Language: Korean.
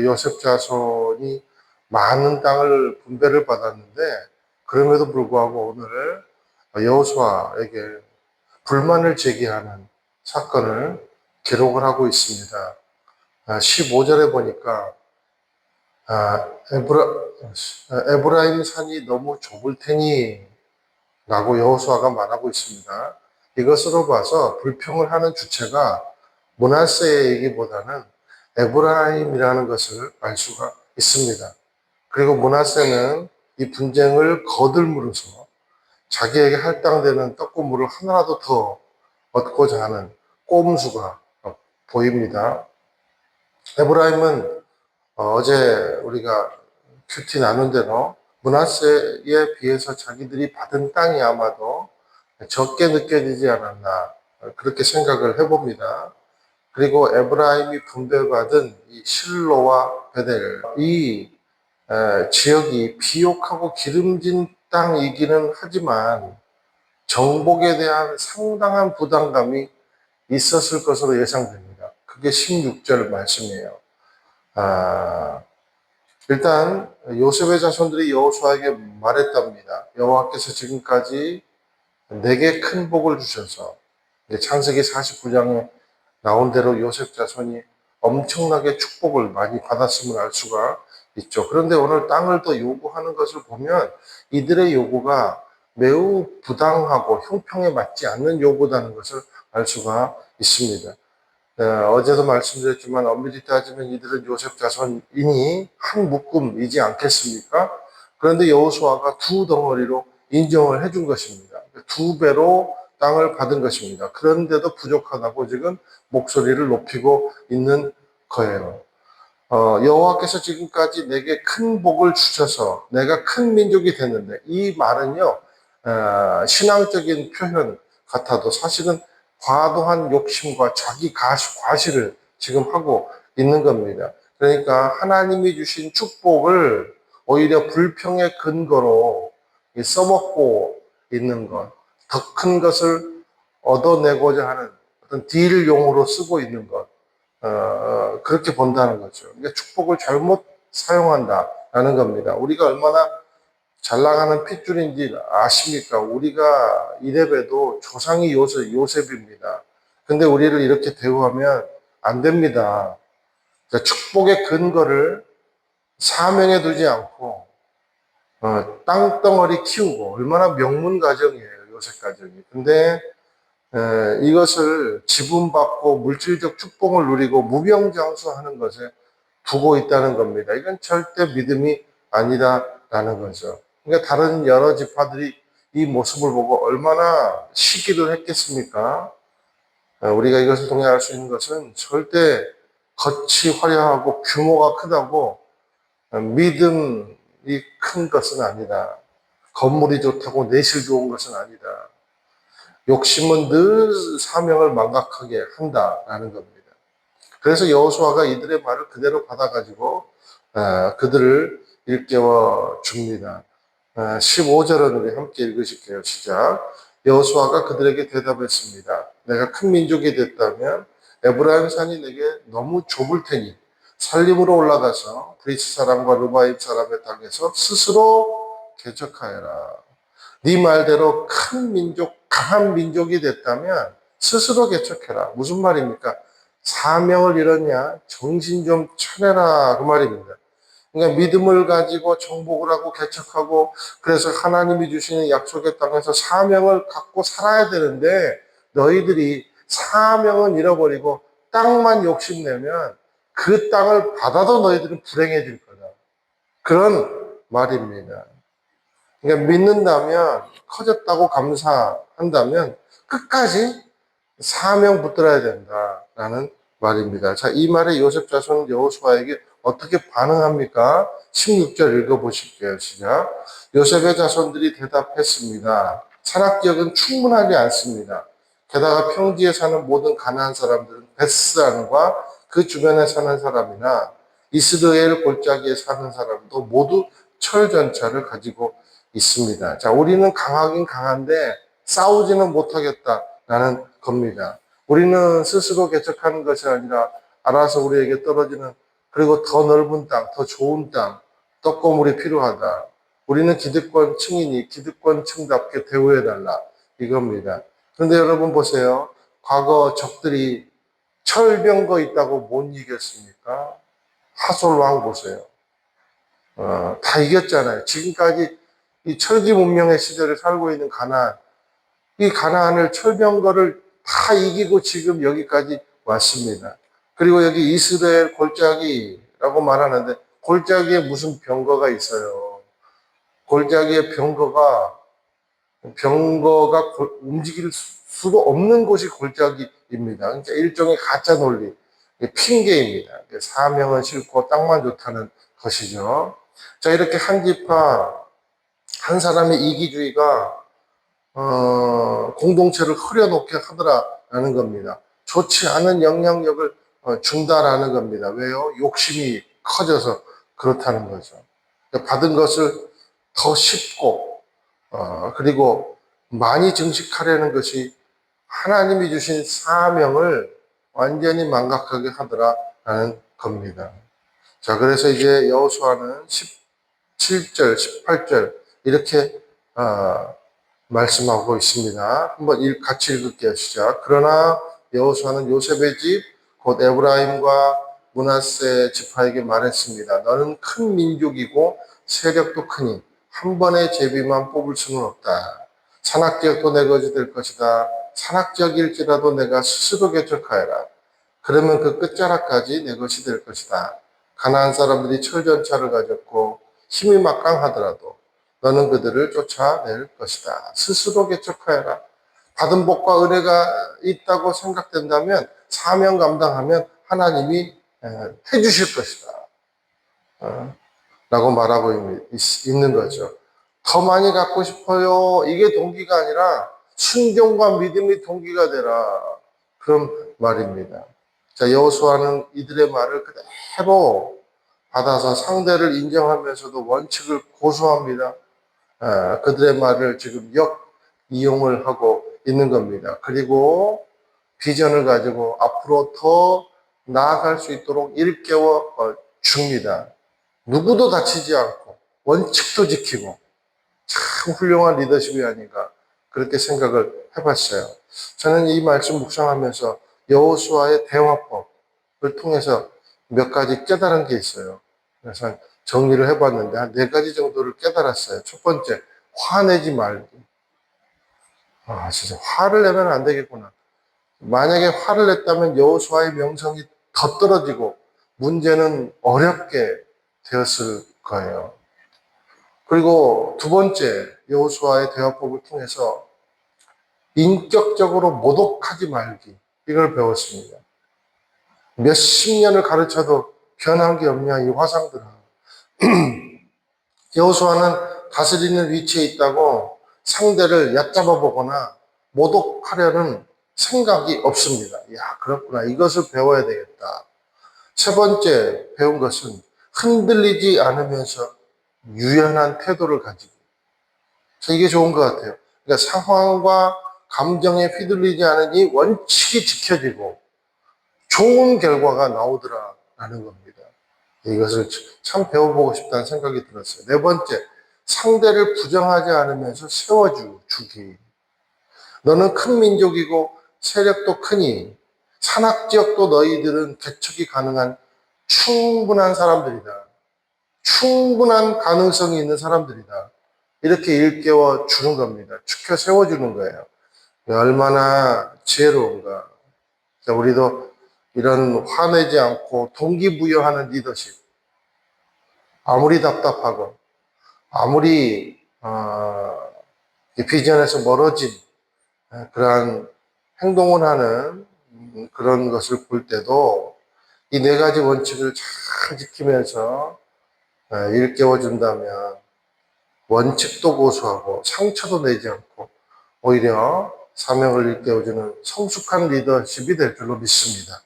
요셉 자손이 많은 땅을 분배를 받았는데, 그럼에도 불구하고 오늘 여호수아에게 불만을 제기하는 사건을 기록을 하고 있습니다. 15절에 보니까 에브라임 산이 너무 좁을 테니 라고 여호수아가 말하고 있습니다. 이것으로 봐서 불평을 하는 주체가 므낫세의 얘기보다는 에브라임이라는 것을 알 수가 있습니다. 그리고 므낫세는 이 분쟁을 거들므로써 자기에게 할당되는 떡고물을 하나라도 더 얻고자 하는 꼼수가 보입니다. 에브라임은 어제 우리가 큐티 나눈 대로 므낫세에 비해서 자기들이 받은 땅이 아마도 적게 느껴지지 않았나, 그렇게 생각을 해봅니다. 그리고 에브라임이 분배받은 이 실로와 베델, 이 지역이 비옥하고 기름진 땅이기는 하지만 정복에 대한 상당한 부담감이 있었을 것으로 예상됩니다. 그게 16절 말씀이에요. 일단 요셉의 자손들이 여호수아에게 말했답니다. 여호와께서 지금까지 내게 큰 복을 주셔서, 창세기 49장에 나온 대로 요셉 자손이 엄청나게 축복을 많이 받았음을 알 수가 있죠. 그런데 오늘 땅을 더 요구하는 것을 보면 이들의 요구가 매우 부당하고 형평에 맞지 않는 요구다는 것을 알 수가 있습니다. 어제도 말씀드렸지만 엄밀히 따지면 이들은 요셉 자손이니 한 묶음이지 않겠습니까? 그런데 여호수아가 두 덩어리로 인정을 해준 것입니다. 두 배로 땅을 받은 것입니다. 그런데도 부족하다고 지금 목소리를 높이고 있는 거예요. 여호와께서 지금까지 내게 큰 복을 주셔서 내가 큰 민족이 됐는데, 이 말은요, 신앙적인 표현 같아도 사실은 과도한 욕심과 자기 과시를 지금 하고 있는 겁니다. 그러니까 하나님이 주신 축복을 오히려 불평의 근거로 써먹고 있는 것, 더 큰 것을 얻어내고자 하는 어떤 딜용으로 쓰고 있는 것, 그렇게 본다는 거죠. 그러니까 축복을 잘못 사용한다라는 겁니다. 우리가 얼마나 잘 나가는 핏줄인지 아십니까? 우리가 이래봬도 조상이 요셉입니다. 근데 우리를 이렇게 대우하면 안 됩니다. 그러니까 축복의 근거를 사명에 두지 않고 땅덩어리 키우고, 얼마나 명문 가정이에요, 요셉 가정이. 근데 이것을 지분받고 물질적 축복을 누리고 무병장수하는 것에 두고 있다는 겁니다. 이건 절대 믿음이 아니다라는 거죠. 그러니까 다른 여러 지파들이 이 모습을 보고 얼마나 시기를 했겠습니까? 우리가 이것을 통해 알 수 있는 것은 절대 겉이 화려하고 규모가 크다고 믿음이 큰 것은 아니다. 건물이 좋다고 내실 좋은 것은 아니다. 욕심은 늘 사명을 망각하게 한다라는 겁니다. 그래서 여호수아가 이들의 말을 그대로 받아가지고 그들을 일깨워 줍니다. 15절은 우리 함께 읽으실게요. 시작. 여호수아가 그들에게 대답했습니다. 내가 큰 민족이 됐다면 에브라임 산이 내게 너무 좁을 테니 산림으로 올라가서 브리스 사람과 르바임 사람의 땅에서 스스로 개척하여라. 네 말대로 큰 민족, 강한 민족이 됐다면 스스로 개척해라. 무슨 말입니까? 사명을 잃었냐? 정신 좀 차려라. 그 말입니다. 그러니까 믿음을 가지고 정복을 하고 개척하고, 그래서 하나님이 주시는 약속의 땅에서 사명을 갖고 살아야 되는데, 너희들이 사명은 잃어버리고 땅만 욕심내면 그 땅을 받아도 너희들은 불행해질 거다. 그런 말입니다. 그러니까 믿는다면, 커졌다고 감사한다면 끝까지 사명 붙들어야 된다라는 말입니다. 자, 이 말에 요셉 자손 여호수아에게 어떻게 반응합니까? 16절 읽어보실게요. 시작. 요셉의 자손들이 대답했습니다. 산악지역은 충분하지 않습니다. 게다가 평지에 사는 모든 가나안 사람들은 베스안과 그 주변에 사는 사람이나 이스라엘 골짜기에 사는 사람도 모두 철전차를 가지고 있습니다. 자, 우리는 강하긴 강한데 싸우지는 못하겠다라는 겁니다. 우리는 스스로 개척하는 것이 아니라 알아서 우리에게 떨어지는 그리고 더 넓은 땅, 더 좋은 땅, 떡고물이 필요하다. 우리는 기득권층이니 기득권층답게 대우해달라. 이겁니다. 그런데 여러분 보세요. 과거 적들이 철병거 있다고 못 이겼습니까? 하솔왕 보세요. 다 이겼잖아요. 지금까지 이 철기 문명의 시대를 살고 있는 가나안, 이 가나안을 철병거를 다 이기고 지금 여기까지 왔습니다. 그리고 여기 이스라엘 골짜기라고 말하는데 골짜기에 무슨 병거가 있어요. 골짜기에 병거가 움직일 수도 없는 곳이 골짜기입니다. 그러니까 일종의 가짜 논리, 핑계입니다. 사명은 싫고 땅만 좋다는 것이죠. 자, 이렇게 한 지파, 한 사람의 이기주의가 공동체를 흐려놓게 하더라라는 겁니다. 좋지 않은 영향력을 준다라는 겁니다. 왜요? 욕심이 커져서 그렇다는 거죠. 받은 것을 더 쉽고 그리고 많이 증식하려는 것이 하나님이 주신 사명을 완전히 망각하게 하더라라는 겁니다. 자, 그래서 이제 여호수아는 17절, 18절 이렇게 말씀하고 있습니다. 한번 같이 읽을게요. 시작. 그러나 여호수아는 요셉의 집, 곧 에브라임과 므낫세 지파에게 말했습니다. 너는 큰 민족이고 세력도 크니 한 번의 제비만 뽑을 수는 없다. 산악지역도 내 것이 될 것이다. 산악지역일지라도 내가 스스로 개척하여라. 그러면 그 끝자락까지 내 것이 될 것이다. 가나안 사람들이 철전차를 가졌고 힘이 막강하더라도 너는 그들을 쫓아낼 것이다. 스스로 개척하여라. 받은 복과 은혜가 있다고 생각된다면 사명 감당하면 하나님이 해주실 것이다. 라고 말하고 있는 거죠. 더 많이 갖고 싶어요. 이게 동기가 아니라 순종과 믿음이 동기가 되라. 그런 말입니다. 자, 여호수아는 이들의 말을 그대로 받아서 상대를 인정하면서도 원칙을 고수합니다. 그들의 말을 지금 이용을 하고 있는 겁니다. 그리고 비전을 가지고 앞으로 더 나아갈 수 있도록 일깨워 줍니다. 누구도 다치지 않고 원칙도 지키고 참 훌륭한 리더십이 아닌가 그렇게 생각을 해봤어요. 저는 이 말씀 묵상하면서 여호수아의 대화법을 통해서 몇 가지 깨달은 게 있어요. 그래서 정리를 해봤는데 한 4가지 정도를 깨달았어요. 첫 번째, 화내지 말기. 진짜 화를 내면 안 되겠구나. 만약에 화를 냈다면 여호수아의 명성이 더 떨어지고 문제는 어렵게 되었을 거예요. 그리고 두 번째, 여호수아의 대화법을 통해서 인격적으로 모독하지 말기. 이걸 배웠습니다. 몇십 년을 가르쳐도 변한 게 없냐, 이 화상들아. 여호수아는 다스리는 위치에 있다고 상대를 얕잡아 보거나 모독하려는 생각이 없습니다. 야, 그렇구나. 이것을 배워야 되겠다. 세 번째 배운 것은 흔들리지 않으면서 유연한 태도를 가지고. 이게 좋은 것 같아요. 그러니까 상황과 감정에 휘둘리지 않으니 원칙이 지켜지고 좋은 결과가 나오더라라는 겁니다. 이것을 참 배워보고 싶다는 생각이 들었어요. 네 번째, 상대를 부정하지 않으면서 세워주기. 너는 큰 민족이고 세력도 크니 산악지역도 너희들은 개척이 가능한 충분한 사람들이다. 충분한 가능성이 있는 사람들이다. 이렇게 일깨워 주는 겁니다. 축혀 세워주는 거예요. 얼마나 지혜로운가. 자, 우리도 이런 화내지 않고 동기부여하는 리더십. 아무리 답답하고, 아무리 비전에서 멀어진 그러한 행동을 하는 그런 것을 볼 때도 이 4가지 원칙을 잘 지키면서 일깨워준다면 원칙도 고수하고 상처도 내지 않고 오히려 사명을 일깨워주는 성숙한 리더십이 될 줄로 믿습니다.